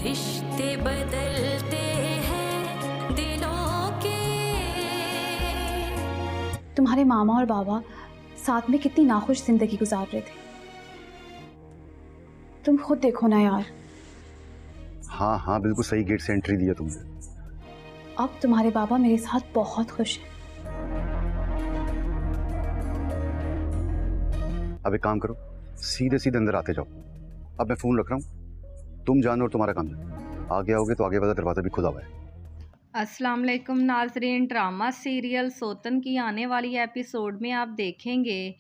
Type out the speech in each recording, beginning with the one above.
रिश्ते बदलते हैं दिलों के। तुम्हारे मामा और बाबा साथ में कितनी नाखुश जिंदगी गुजार रहे थे, तुम खुद देखो ना यार। हाँ हाँ बिल्कुल सही गेट से एंट्री दिया तुमने। अब तुम्हारे बाबा मेरे साथ बहुत खुश हैं। अब एक काम करो, सीधे सीधे अंदर आते जाओ। अब मैं फोन रख रहा हूँ, तुम जानो और तुम्हारा काम है। आगे आओगे तो आगे वाला दरवाजा भी खुला हुआ है। अस्सलाम वालेकुम नाजरीन, ड्रामा सीरियल सोतन की आने वाली एपिसोड में आप देखेंगे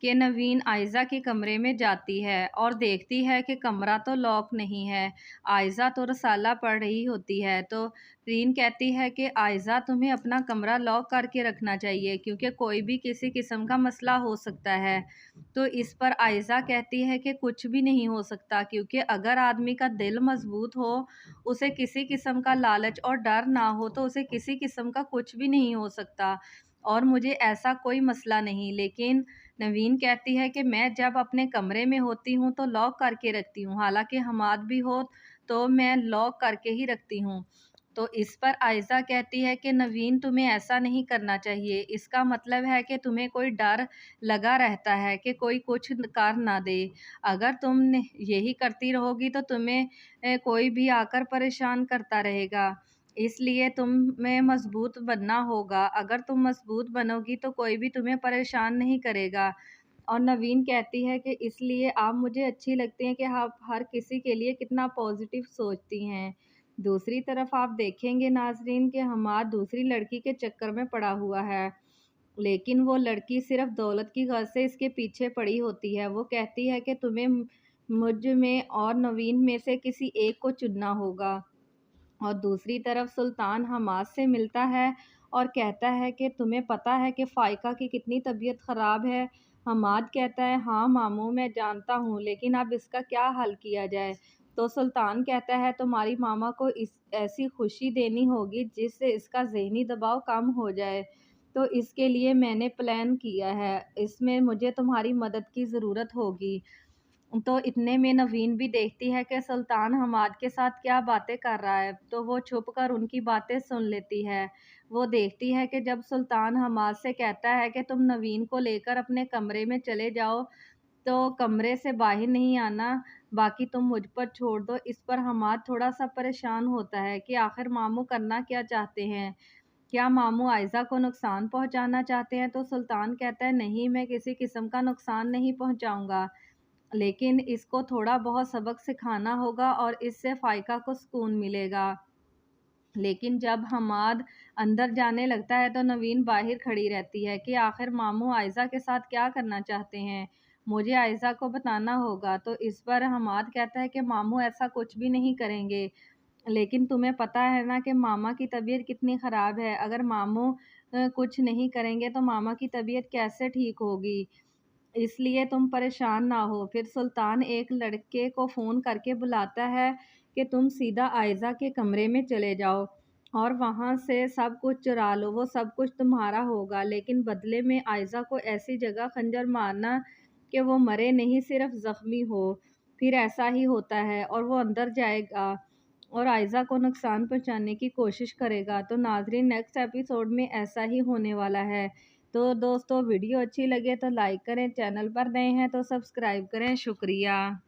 कि नवीन आयज़ा के कमरे में जाती है और देखती है कि कमरा तो लॉक नहीं है। आयज़ा तो रसाला पढ़ रही होती है तो रीन कहती है कि आयज़ा तुम्हें अपना कमरा लॉक करके रखना चाहिए क्योंकि कोई भी किसी किस्म का मसला हो सकता है। तो इस पर आयज़ा कहती है कि कुछ भी नहीं हो सकता क्योंकि अगर आदमी का दिल मजबूत हो, उसे किसी किस्म का लालच और डर ना हो तो उसे किसी किस्म का कुछ भी नहीं हो सकता और मुझे ऐसा कोई मसला नहीं। लेकिन नवीन कहती है कि मैं जब अपने कमरे में होती हूँ तो लॉक करके रखती हूँ, हालांकि हमाद भी हो तो मैं लॉक करके ही रखती हूँ। तो इस पर आयज़ा कहती है कि नवीन तुम्हें ऐसा नहीं करना चाहिए, इसका मतलब है कि तुम्हें कोई डर लगा रहता है कि कोई कुछ कर ना दे। अगर तुम यही करती रहोगी तो तुम्हें कोई भी आकर परेशान करता रहेगा, इसलिए तुम्हें मजबूत बनना होगा। अगर तुम मजबूत बनोगी तो कोई भी तुम्हें परेशान नहीं करेगा। और नवीन कहती है कि इसलिए आप मुझे अच्छी लगती हैं कि आप हर किसी के लिए कितना पॉजिटिव सोचती हैं। दूसरी तरफ आप देखेंगे नाजरीन कि हमाद दूसरी लड़की के चक्कर में पड़ा हुआ है, लेकिन वो लड़की सिर्फ दौलत की गर्ज से इसके पीछे पड़ी होती है। वो कहती है कि तुम्हें मुझ में और नवीन में से किसी एक को चुनना होगा। और दूसरी तरफ सुल्तान हमाद से मिलता है और कहता है कि तुम्हें पता है कि फ़ाइका की कितनी तबीयत ख़राब है। हमाद कहता है हाँ मामू मैं जानता हूँ, लेकिन अब इसका क्या हल किया जाए। तो सुल्तान कहता है तुम्हारी मामा को इस ऐसी खुशी देनी होगी जिससे इसका ज़हनी दबाव कम हो जाए। तो इसके लिए मैंने प्लान किया है, इसमें मुझे तुम्हारी मदद की ज़रूरत होगी। तो इतने में नवीन भी देखती है कि सुल्तान हमाद के साथ क्या बातें कर रहा है, तो वो छुप कर उनकी बातें सुन लेती है। वो देखती है कि जब सुल्तान हमाद से कहता है कि तुम नवीन को लेकर अपने कमरे में चले जाओ, तो कमरे से बाहर नहीं आना, बाकी तुम मुझ पर छोड़ दो। इस पर हमाद थोड़ा सा परेशान होता है कि आखिर मामू करना क्या चाहते हैं, क्या मामू आयज़ा को नुकसान पहुंचाना चाहते हैं। तो सुल्तान कहता है नहीं, मैं किसी किस्म का नुकसान नहीं पहुंचाऊंगा, लेकिन इसको थोड़ा बहुत सबक सिखाना होगा और इससे फ़ाइका को सुकून मिलेगा। लेकिन जब हमाद अंदर जाने लगता है तो नवीन बाहर खड़ी रहती है कि आखिर मामू आयज़ा के साथ क्या करना चाहते हैं, मुझे आयज़ा को बताना होगा। तो इस पर हमाद कहता है कि मामू ऐसा कुछ भी नहीं करेंगे, लेकिन तुम्हें पता है ना कि मामा की तबीयत कितनी ख़राब है। अगर मामू कुछ नहीं करेंगे तो मामा की तबीयत कैसे ठीक होगी, इसलिए तुम परेशान ना हो। फिर सुल्तान एक लड़के को फ़ोन करके बुलाता है कि तुम सीधा आयज़ा के कमरे में चले जाओ और वहाँ से सब कुछ चुरा लो, वो सब कुछ तुम्हारा होगा, लेकिन बदले में आयज़ा को ऐसी जगह खंजर मारना कि वो मरे नहीं सिर्फ ज़ख्मी हो। फिर ऐसा ही होता है और वो अंदर जाएगा और आयज़ा को नुकसान पहुंचाने की कोशिश करेगा। तो नाज़रीन नेक्स्ट एपिसोड में ऐसा ही होने वाला है। तो दोस्तों वीडियो अच्छी लगे तो लाइक करें, चैनल पर नए हैं तो सब्सक्राइब करें। शुक्रिया।